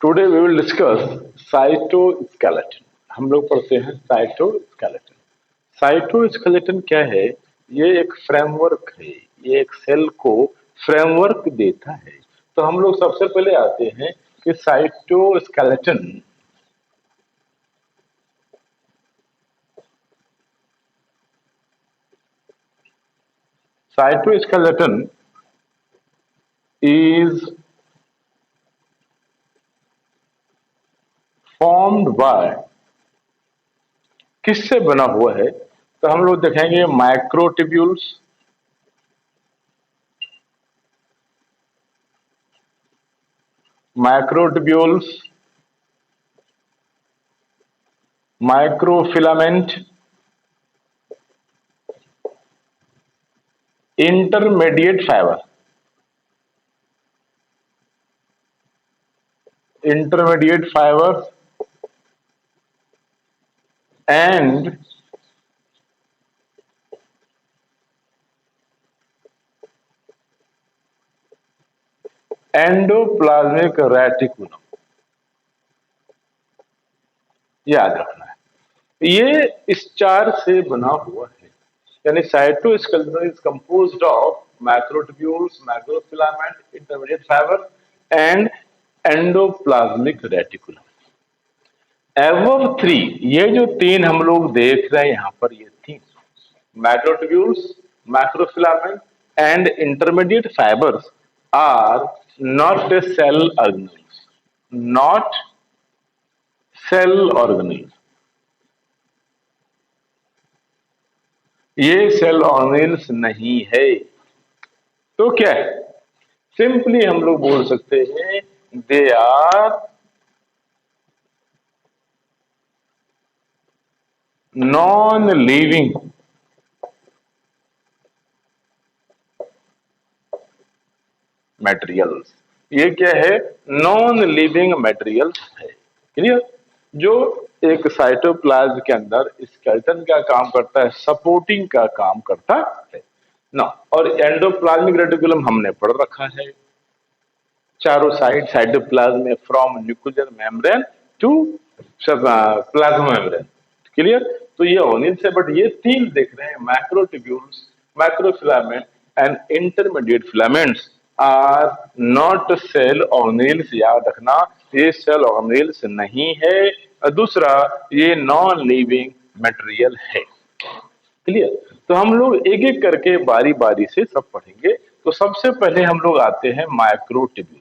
Today we will discuss cytoskeleton. हम लोग पढ़ते हैं साइटोस्केलेटन। साइटोस्केलेटन क्या है? ये एक फ्रेमवर्क है, ये एक सेल को फ्रेमवर्क देता है। तो हम लोग सबसे पहले आते हैं कि साइटोस्केलेटन इज फॉर्म्ड बाय, किससे बना हुआ है? तो हम लोग देखेंगे microtubules, microtubules, microfilament, intermediate fibre, intermediate fibers and endoplasmic reticulum. याद रखना है ये इस चार से बना हुआ है, यानी cytoskeleton is composed of macrotubules, microfilament, intermediate fiber and endoplasmic reticulum. Above three, ये जो तीन हम लोग देख रहे हैं यहाँ पर, ये तीन macrotubules, microfilament and intermediate fibers are not cell organelles, not cell organelles. ये सेल ऑर्गेनेल्स नहीं है। तो क्या है? सिंपली हम लोग बोल सकते हैं they are non living materials. ये क्या है? नॉन लिविंग मटेरियल्स है। क्लियर? जो एक साइटोप्लाज्म के अंदर स्केलेटन का काम करता है, सपोर्टिंग का काम करता है ना। और एंडोप्लाज्मिक रेटिकुलम हमने पढ़ रखा है, चारों साइड साइटोप्लाज्म में from nuclear membrane to plasma membrane. Clear? तो ये ऑर्गेनेल है, बट ये तीन देख रहे हैं, macrotubules, microfilament and intermediate filaments are not cell organelles. याद रखना, ये सेल ऑर्गेनेल्स नहीं है। दूसरा, ये नॉन लिविंग मटेरियल है। क्लियर? तो हम लोग एक एक करके बारी बारी से सब पढ़ेंगे। तो सबसे पहले हम लोग आते हैं माइक्रोट्यूब्यूल्स।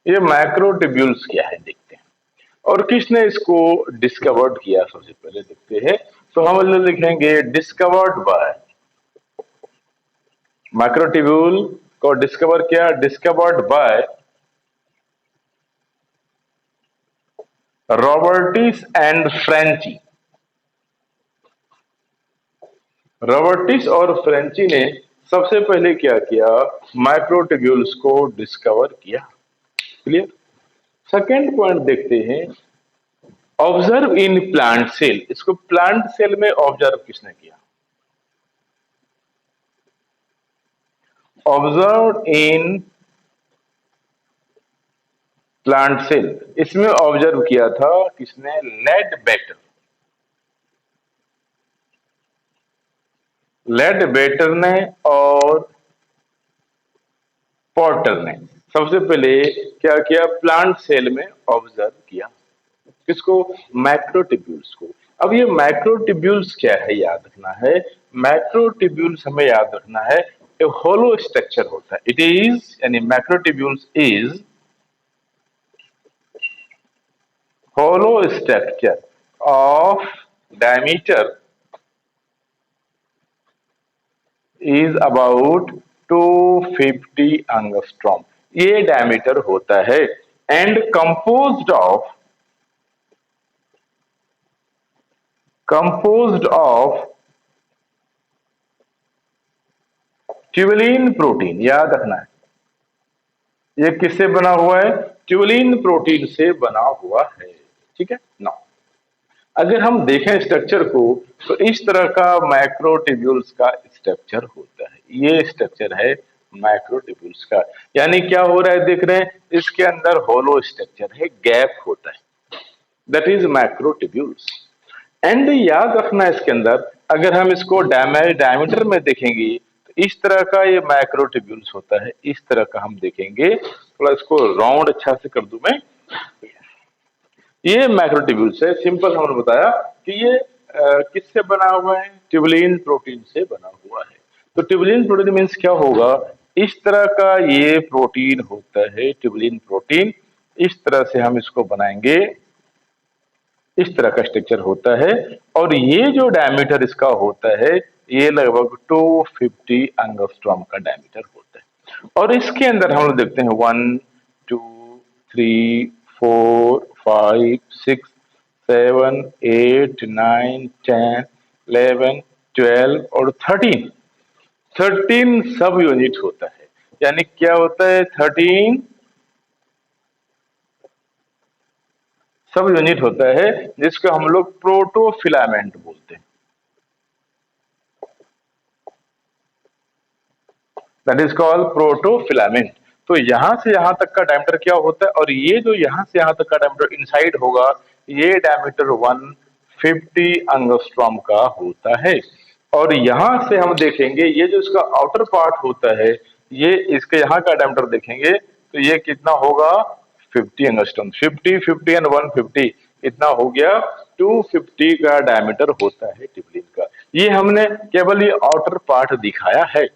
ये माइक्रोट्यूब्यूल्स क्या है देखते हैं, और किसने इसको डिस्कवर्ड किया सबसे पहले देखते हैं। तो हम लोग लिखेंगे डिस्कवर्ड बाय, माइक्रोट्यूब्यूल को डिस्कवर किया, डिस्कवर्ड बाय रॉबर्टिस एंड फ्रेंची। रॉबर्टिस और फ्रेंची ने सबसे पहले क्या किया? माइक्रोट्यूब्यूल्स को डिस्कवर किया। क्लियर? सेकेंड पॉइंट देखते हैं, ऑब्जर्व इन प्लांट सेल। इसको प्लांट सेल में ऑब्जर्व किसने किया? ऑब्जर्व इन प्लांट सेल, इसमें ऑब्जर्व किया था किसने? लेडबेटर। लेडबेटर ने और पॉटर ने सबसे पहले क्या किया? प्लांट सेल में ऑब्जर्व किया। किसको? मैक्रोट्यूब्यूल्स को। अब ये मैक्रोट्यूब्यूल्स क्या है याद रखना है। मैक्रोट्यूब्यूल्स हमें याद रखना है, एक होलो स्ट्रक्चर होता है। इट इज, यानी macrotubules is hollow structure of diameter is about 250 angstrom। ये डायमीटर होता है and composed of tubulin protein. याद रखना है, ये किससे बना हुआ है? ट्यूबुलिन प्रोटीन से बना हुआ है। ठीक है ना? अगर हम देखें स्ट्रक्चर को, तो इस तरह का माइक्रोट्यूब्यूल्स का स्ट्रक्चर होता है। ये स्ट्रक्चर है मैक्रोट्यूब्यूल्स का। यानी क्या हो रहा है देख रहे हैं, इसके अंदर होलो स्ट्रक्चर है, गैप होता है, दैट इज मैक्रोट्यूब्यूल्स। एंड याद रखना इसके अंदर, अगर हम इसको डायमीटर में देखेंगे तो इस तरह का ये मैक्रोट्यूब्यूल्स होता है, इस तरह का हम देखेंगे। थोड़ा इसको राउंड अच्छा से कर दूं मैं। ये मैक्रोट्यूब्यूल्स है, सिंपल हमने बताया कि ये किससे बना हुआ है, ट्यूबुलिन प्रोटीन से बना हुआ है। तो ट्यूबुलिन प्रोटीन मीन्स क्या होगा, इस तरह का ये प्रोटीन होता है, ट्यूबुलिन प्रोटीन। इस तरह से हम इसको बनाएंगे, इस तरह का स्ट्रक्चर होता है। और ये जो डायमीटर इसका होता है, ये लगभग 250 एंगस्ट्रॉम का डायमीटर होता है। और इसके अंदर हम लोग देखते हैं 1 2 3 4 5 6 7 8 9 10 11 12 और 13 सब यूनिट होता है। यानी क्या होता है, 13 सब यूनिट होता है, जिसको हम लोग प्रोटोफिलामेंट बोलते हैं। That is called protofilament. तो यहां से यहां तक का डायमीटर क्या होता है, और ये जो यहां से यहां तक का डायमीटर इनसाइड होगा, ये डायमीटर 150 एंगस्ट्रॉम का होता है। और यहां से हम देखेंगे, ये जो इसका आउटर पार्ट होता है, ये इसके यहाँ का डायमीटर देखेंगे तो ये कितना होगा, 50 एंगस्ट्रॉम। 50 50 एंड 150 इतना हो गया, 250 का डायमीटर होता है ट्यूबुलिन का। ये हमने केवल ये आउटर पार्ट दिखाया है।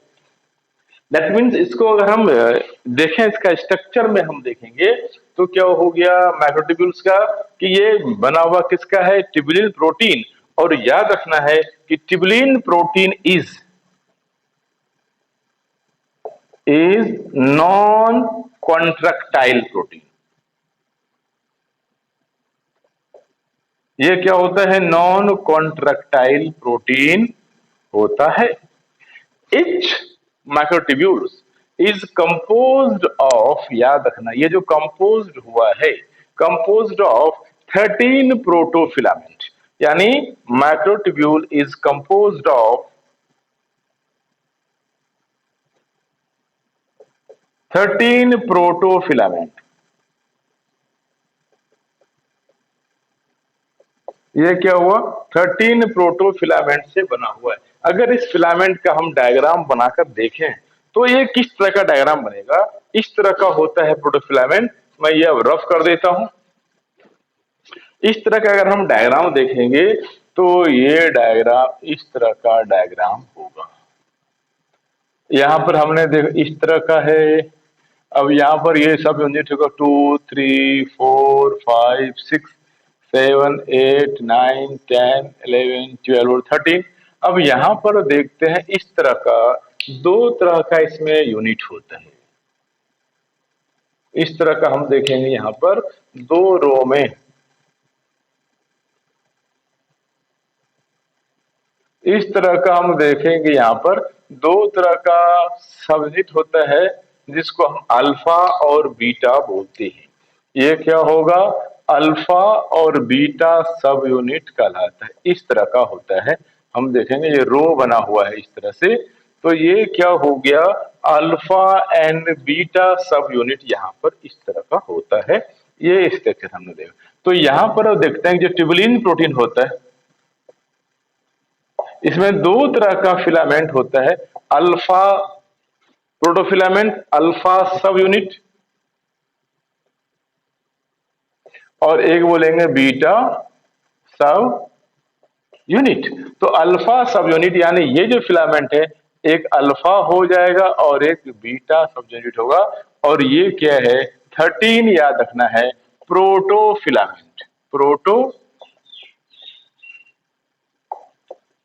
दैट मीन्स इसको अगर हम देखें, इसका स्ट्रक्चर में हम देखेंगे तो क्या हो गया मैक्रोट्यूब्यूल्स का, कि ये बना हुआ किसका है, ट्यूबुलिन प्रोटीन। और याद रखना है कि tubulin protein is non contractile protein. ये क्या होता है, नॉन कॉन्ट्रैक्टाइल प्रोटीन होता है। Each microtubules is composed of, याद रखना ये जो composed हुआ है, composed of 13 protofilament। यानी microtubule is composed of 13 protofilament। ये क्या हुआ, 13 प्रोटोफिलामेंट से बना हुआ है। अगर इस फिलामेंट का हम डायग्राम बनाकर देखें तो ये किस तरह का डायग्राम बनेगा, इस तरह का होता है प्रोटोफिलामेंट। मैं ये अब रफ कर देता हूं। इस तरह का अगर हम डायग्राम देखेंगे तो ये डायग्राम इस तरह का डायग्राम होगा। यहां पर हमने देख इस तरह का है। अब यहाँ पर ये सब यूनिट होगा 2 3 4 5 6 7 8 9 10 11 12 और 13। अब यहाँ पर देखते हैं इस तरह का, दो तरह का इसमें यूनिट होता है। इस तरह का हम देखेंगे यहाँ पर दो रो में, इस तरह का हम देखेंगे यहाँ पर दो तरह का सब यूनिट होता है, जिसको हम अल्फा और बीटा बोलते हैं। ये क्या होगा, अल्फा और बीटा सब यूनिट कहलाता है। इस तरह का होता है, हम देखेंगे ये रो बना हुआ है इस तरह से। तो ये क्या हो गया, अल्फा एंड बीटा सब यूनिट यहाँ पर इस तरह का होता है। ये स्ट्रक्चर हमने देखा। तो यहाँ पर देखते हैं जो ट्यूबुलिन प्रोटीन होता है, इसमें दो तरह का फिलामेंट होता है, अल्फा प्रोटोफिलामेंट, अल्फा सब यूनिट, और एक बोलेंगे बीटा सब यूनिट। तो अल्फा सब यूनिट यानी ये जो फिलामेंट है, एक अल्फा हो जाएगा और एक बीटा सब यूनिट होगा। और ये क्या है, 13 याद रखना है, प्रोटोफिलामेंट।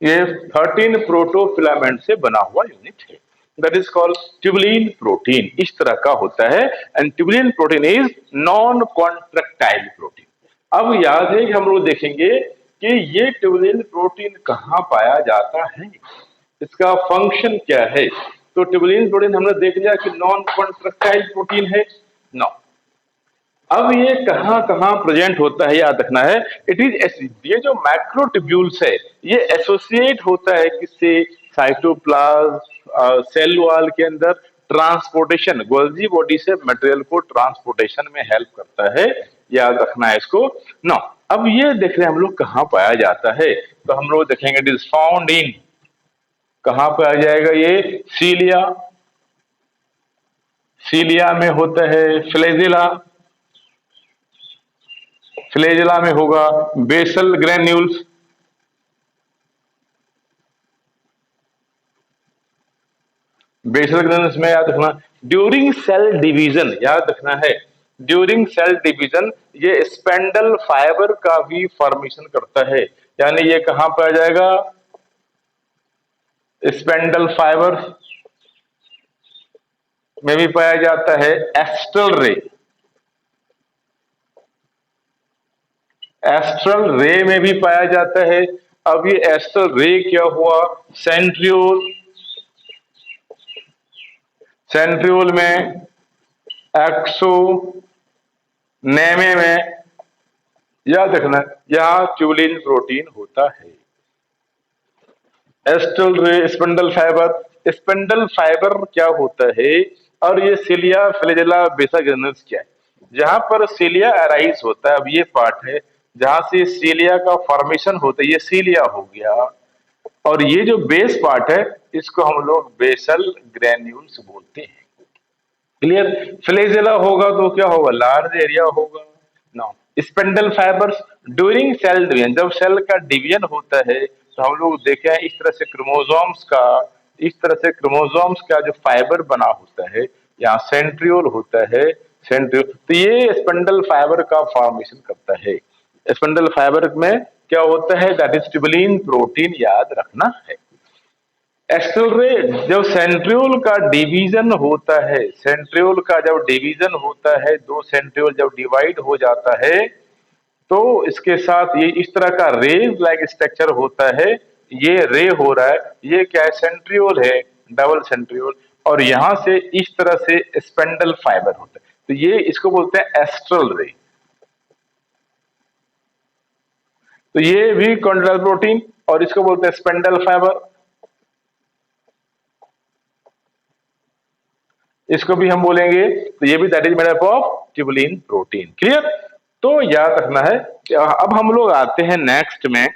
ये 13 प्रोटोफिलामेंट से बना हुआ यूनिट है, that is called tubulin protein. इस तरह का होता है। And tubulin protein is non contractile protein. अब याद है कि हम लोग देखेंगे कि ये ट्यूबुलिन प्रोटीन कहाँ पाया जाता है, इसका फंक्शन क्या है। तो ट्यूबुलिन प्रोटीन हमने देख लिया कि नॉन कॉन्ट्रैक्टाइल प्रोटीन है। नो, अब ये कहाँ कहाँ प्रेजेंट होता है याद रखना है। इट इज, ये जो मैक्रोट्यूब्यूल्स है ये एसोसिएट होता है किससे, साइटोप्लाज्म सेल वॉल के अंदर ट्रांसपोर्टेशन, गोल्जी बॉडी से मटेरियल को ट्रांसपोर्टेशन में हेल्प करता है, याद रखना है इसको। नो, अब ये देख रहे हैं हम लोग कहाँ पाया जाता है, तो हम लोग देखेंगे इट इज फाउंड इन, कहाँ पाया जाएगा ये, सीलिया, सीलिया में होता है, फ्लैजिला, फ्लैजिला में होगा, बेसल ग्रेन्यूल्स, बेसल ग्रेन्यूल्स में याद रखना, ड्यूरिंग सेल डिवीजन, याद रखना है ड्यूरिंग सेल डिवीजन ये स्पेंडल फाइबर का भी फॉर्मेशन करता है, यानी ये कहां पर आ जाएगा, स्पेंडल फाइबर में भी पाया जाता है, एस्ट्रल रे, एस्ट्रल रे में भी पाया जाता है। अब ये एस्ट्रल रे क्या हुआ, सेंट्रियोल, सेंट्रियोल में, एक्सो नेमे में, याद रखना यहां ट्यूबुलिन प्रोटीन होता है। एस्ट्रल रे, स्पिंडल फाइबर, स्पिंडल फाइबर क्या होता है, और ये सिलिया, फ्लैजिला, बेसा ग्रेन्यूल्स क्या है, जहां पर सिलिया अराइज होता है, अब ये पार्ट है जहां से सिलिया का फॉर्मेशन होता है, ये सिलिया हो गया, और ये जो बेस पार्ट है इसको हम लोग बेसल ग्रेन्यूल्स बोलते हैं। क्लियर, फ्लैजिला होगा तो क्या होगा, लार्ज एरिया होगा। Now spindle fibres during cell division, जब सेल का डिवीजन होता है तो हम लोग देखे हैं इस तरह से क्रोमोसोम्स का, इस तरह से क्रोमोसोम्स का जो फाइबर बना होता है, यहाँ सेंट्रियोल होता है, सेंट्रियोल, तो ये स्पिंडल फाइबर का फॉर्मेशन करता है। स्पिंडल फाइबर में क्या होता है, दैट इज ट्यूबुलिन प्रोटीन, याद रखना है। एक्सेलरेट, जब सेंट्रियोल का डिवीजन होता है, सेंट्रियोल का जब डिवीजन होता है, दो सेंट्रियोल जब डिवाइड हो जाता है तो इसके साथ ये इस तरह का रेज लाइक स्ट्रक्चर होता है, ये रे हो रहा है, ये क्या है, सेंट्रियोल है, डबल सेंट्रियोल, और यहां से इस तरह से स्पेंडल फाइबर होता है, तो ये इसको बोलते हैं एस्ट्रल रे। तो ये भी कॉन्ड्रोइट प्रोटीन, और इसको बोलते हैं स्पेंडल फाइबर, इसको भी हम बोलेंगे, तो ये भी that is made up of tubulin protein. Clear, तो याद रखना है कि अब हम लोग आते हैं नेक्स्ट में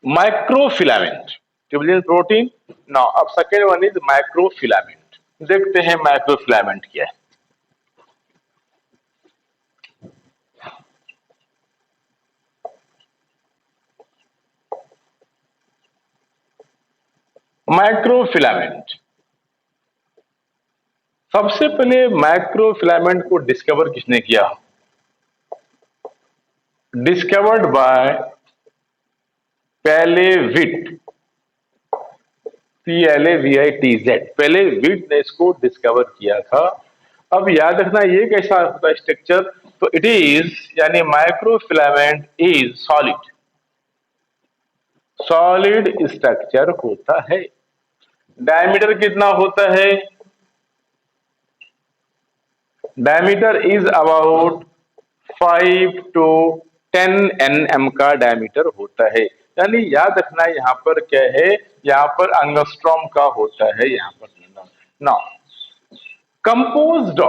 माइक्रोफिलामेंट, ट्यूबुलिन प्रोटीन। नाउ अब सेकेंड वन इज माइक्रोफिलामेंट, देखते हैं माइक्रोफिलामेंट क्या है। माइक्रोफिलामेंट, सबसे पहले माइक्रोफिलामेंट को डिस्कवर किसने किया, डिस्कवर्ड बाय पेलेविट, PLAVITZ, पहले विट ने इसको डिस्कवर किया था। अब याद रखना ये कैसा होता है स्ट्रक्चर, तो इट इज, यानी microfilament is solid, solid structure होता है। डायमीटर कितना होता है, diameter is about 5 to 10 nm का डायमीटर होता है, यानी याद रखना यहाँ पर क्या है, यहाँ पर एंगस्ट्रॉम का होता है, यहाँ पर ना, कंपोज्ड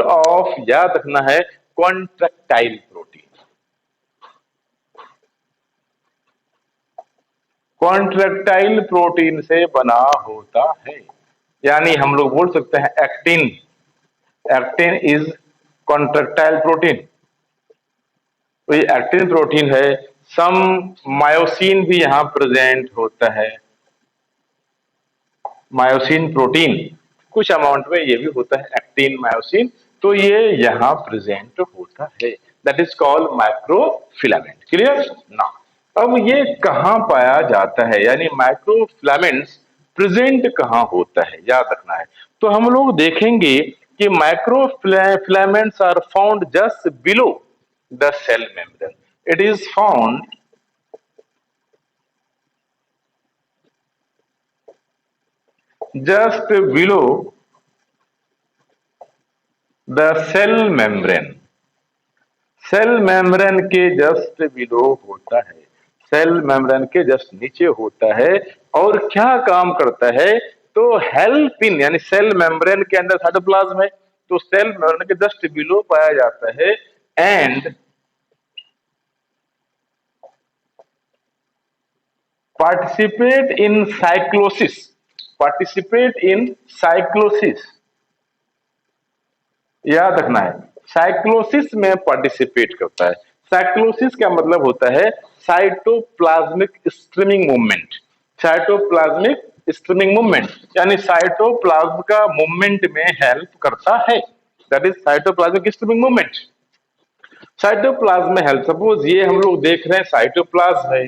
ऑफ याद रखना है कॉन्ट्रैक्टाइल प्रोटीन, कॉन्ट्रैक्टाइल प्रोटीन से बना होता है, यानी हम लोग बोल सकते हैं actin, actin is contractile protein, तो ये एक्टिन प्रोटीन है। सम मायोसिन भी यहां प्रेजेंट होता है, मायोसिन प्रोटीन कुछ अमाउंट में ये भी होता है, एक्टिन मायोसिन, तो ये यहां प्रेजेंट होता है, that is called microfilament. Clear ना, अब ये कहां पाया जाता है, यानी माइक्रोफिलामेंट्स प्रेजेंट कहां होता है, याद रखना है। तो हम लोग देखेंगे कि microfilaments are found just below the cell membrane, it is found just below the cell membrane, cell membrane के जस्ट बिलो होता है, सेल मेम्ब्रेन के जस्ट नीचे होता है। और क्या काम करता है, तो हेल्प इन, यानी सेल मेम्ब्रेन के अंदर साइटोप्लाज्म है, तो सेल मेम्ब्रेन के जस्ट बिलो पाया जाता है। And participate in cyclosis, participate in cyclosis, याद रखना है, साइक्लोसिस में पार्टिसिपेट करता है। साइक्लोसिस का मतलब होता है cytoplasmic streaming movement, cytoplasmic streaming movement, यानी साइटोप्लाज्म का मूवमेंट में हेल्प करता है। That is cytoplasmic streaming movement. Cytoplasm में हेल्प, सपोज ये हम लोग देख रहे हैं साइटोप्लाज्म है।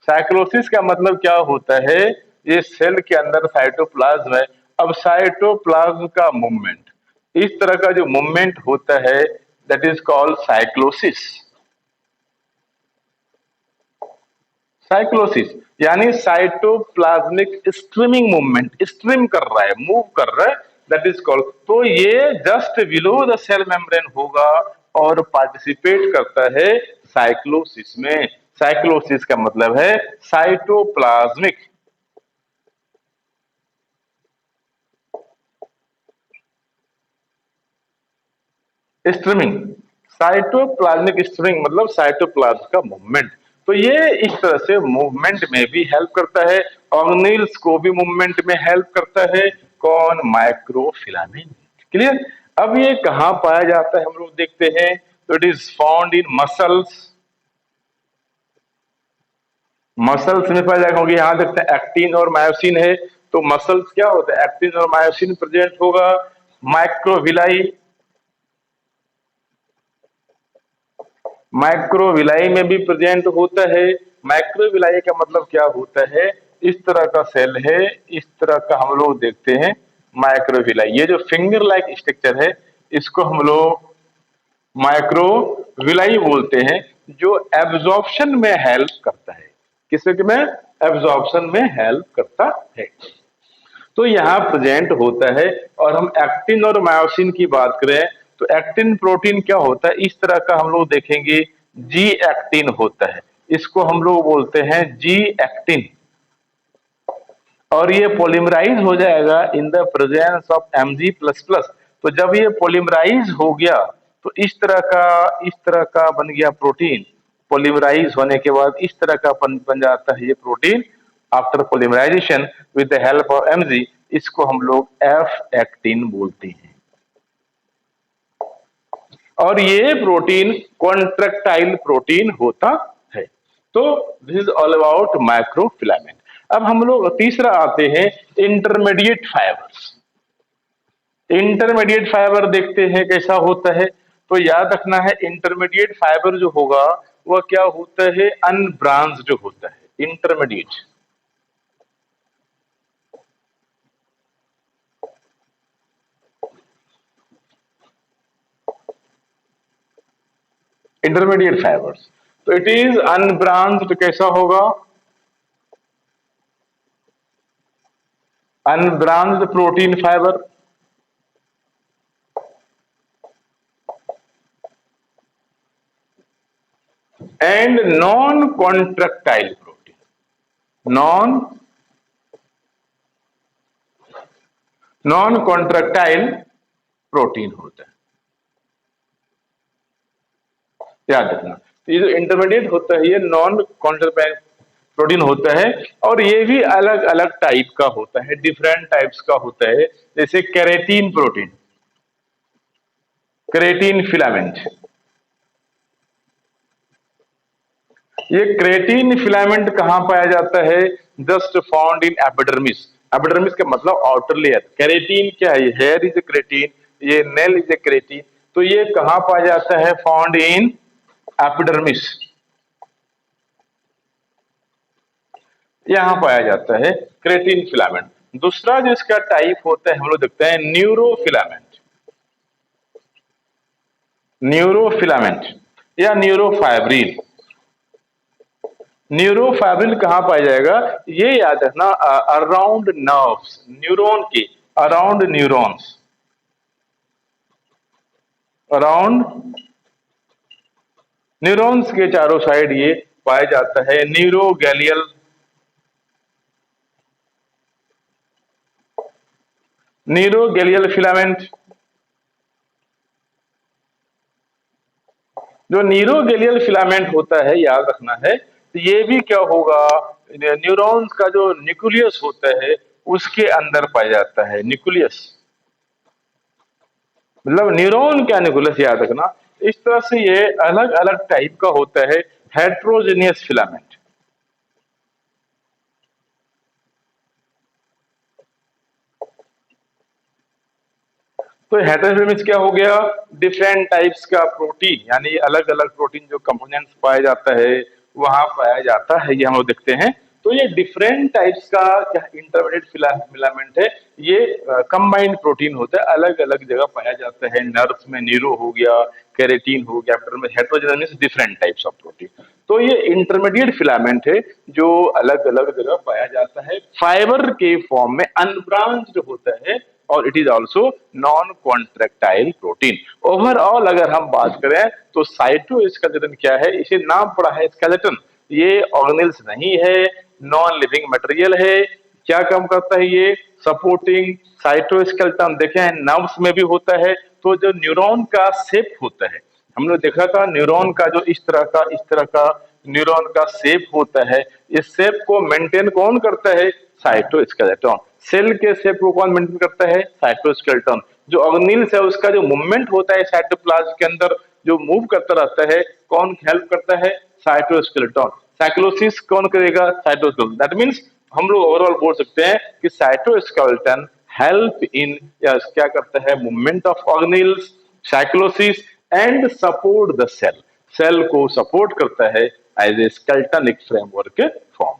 साइक्लोसिस का मतलब क्या होता है, ये सेल के अंदर साइटोप्लाज्म है। अब साइटोप्लाज्म का मूवमेंट, इस तरह का जो मूवमेंट होता है, that is called cyclosis. Cyclosis यानी साइटोप्लाज्मिक स्ट्रीमिंग मूवमेंट, स्ट्रीम कर रहा है, मूव कर रहा है, दैट इज कॉल्ड। तो ये just below the cell membrane होगा और पार्टिसिपेट करता है साइक्लोसिस में। साइक्लोसिस का मतलब है साइटोप्लाज्मिक स्ट्रीमिंग, साइटोप्लाज्मिक स्ट्रीमिंग मतलब साइटोप्लाज्म का मूवमेंट। तो ये इस तरह से मूवमेंट में भी हेल्प करता है। ऑर्गेनेल्स को भी मूवमेंट में हेल्प करता है। कौन? माइक्रोफिलामेंट। क्लियर? अब ये कहां पाया जाता है हम लोग देखते हैं, तो it is found in muscles. Muscles में पाया जाएगा, क्योंकि यहां देखते हैं एक्टिन और मायोसिन है, तो मसल्स क्या होता है, एक्टिन और मायोसिन प्रेजेंट होगा। माइक्रोविलाई, माइक्रोविलाई में भी प्रेजेंट होता है। माइक्रोविलाई का मतलब क्या होता है, इस तरह का सेल है, इस तरह का हम लोग देखते हैं माइक्रोविलाई। ये जो फिंगर लाइक स्ट्रक्चर है, इसको हम लोग माइक्रोविलाई बोलते हैं, जो एब्जॉर्प्शन में हेल्प करता है। किसके में? एब्जॉर्प्शन में हेल्प करता है। तो यहाँ प्रेजेंट होता है। और हम एक्टिन और मायोसिन की बात करें, तो एक्टिन प्रोटीन क्या होता है, इस तरह का हम लोग देखेंगे, जी एक्टिन होता है। इसको हम लोग बोलते हैं जी एक्टिन। और ये पोलिमराइज हो जाएगा in the presence of Mg++। तो जब ये पोलिमराइज हो गया, तो इस तरह का बन गया प्रोटीन। पोलिमराइज होने के बाद इस तरह का बन जाता है ये protein after polymerisation with the help of Mg। इसको हम लोग एफ एक्टिन बोलते हैं। और ये प्रोटीन कॉन्ट्रेक्टाइल प्रोटीन होता है। तो this is all about microfilament. अब हम लोग तीसरा आते हैं, इंटरमीडिएट फाइबर्स। इंटरमीडिएट फाइबर देखते हैं कैसा होता है। तो याद रखना है, इंटरमीडिएट फाइबर जो होगा वह क्या होता है, अनब्रांच्ड होता है। इंटरमीडिएट, इंटरमीडिएट फाइबर्स, तो इट इज अनब्रांच्ड। कैसा होगा? Unbranched protein fibre and non contractile protein. Non contractile protein होता है, याद रखना। तो ये जो इंटरमीडिएट होता है, ये नॉन कॉन्ट्रेक्टाइल प्रोटीन होता है। और ये भी अलग अलग टाइप का होता है, डिफरेंट टाइप्स का होता है। जैसे कैरेटीन प्रोटीन, क्रेटीन फिलामेंट। ये क्रेटीन फिलामेंट कहां पाया जाता है? Just found in epidermis. Epidermis का मतलब आउटर लेयर। कैरेटीन क्या है? हेयर इज ए क्रेटीन, ये नेल इज ए क्रेटीन। तो ये कहां पाया जाता है? फाउंड इन एपिडर्मिस, यहां पाया जाता है क्रेटीन फिलामेंट। दूसरा जो इसका टाइप होता है हम लोग देखते हैं न्यूरोफिलामेंट। न्यूरोफिलामेंट या न्यूरोफाइब्रिल। न्यूरोफाइब्रिल कहां पाया जाएगा? ये याद रखना, अराउंड नर्व्स, न्यूरॉन के अराउंड, न्यूरॉन्स अराउंड, न्यूरॉन्स के चारों साइड ये पाया जाता है न्यूरोगैलियल फिलामेंट। जो न्यूरोगेलियल फिलामेंट होता है, याद रखना है, तो ये भी क्या होगा, न्यूरॉन्स का जो न्यूक्लियस होता है उसके अंदर पाया जाता है। न्यूक्लियस मतलब न्यूरॉन क्या, न्यूक्लियस, याद रखना। इस तरह से ये अलग अलग टाइप का होता है हेट्रोजेनियस फिलामेंट। तो हेटेरोजेनियस क्या हो गया, डिफरेंट टाइप्स का प्रोटीन, यानी अलग अलग प्रोटीन जो कंपोनेंट्स पाया जाता है वहां पाया जाता है, ये हम लोग देखते हैं। तो ये डिफरेंट टाइप्स का क्या इंटरमीडिएट फिलामेंट है, ये कंबाइंड प्रोटीन होता है, अलग अलग जगह पाया जाता है। नर्व्स में न्यूरो हो गया, केरेटिन हो गया, में heterogeneous different types of protein. तो ये इंटरमीडिएट फिलामेंट है जो अलग अलग जगह पाया जाता है, फाइबर के फॉर्म में अनब्रांच्ड होता है, और it is also non contractile protein. Overall अगर हम बात करें तो साइटोस्केलेटन क्या है, इसे नाम पड़ा है स्केलेटन, ये ऑर्गेनेल्स नहीं है, नॉन लिविंग मटेरियल है। क्या काम करता है ये, सपोर्टिंग साइटोस्केलेटन देखे हैं नर्व्स में भी होता है। तो जो न्यूरॉन का शेप होता है, हमने देखा था न्यूरॉन का जो इस तरह का न्यूरॉन का शेप होता है, इस शेप को मेंटेन कौन करता है, साइटोस्केलेटन। सेल के शेप को कौन मेंटेन करता है, साइटोस्केलेटन। जो ऑर्गेनेल्स है उसका जो मूवमेंट होता है साइटोप्लाज्म के अंदर, जो मूव करता रहता है, कौन हेल्प करता है, साइटोस्केलेटन। साइक्लोसिस कौन करेगा, साइटोस्केलेटन। दैट मीन्स हम लोग ओवरऑल बोल सकते हैं कि साइटोस्केलेटन हेल्प इन, या क्या करता है, movement of organelles, cyclosis and support the cell, cell को सपोर्ट करता है एज ए स्केलेटन एक फ्रेमवर्क के फॉर्म।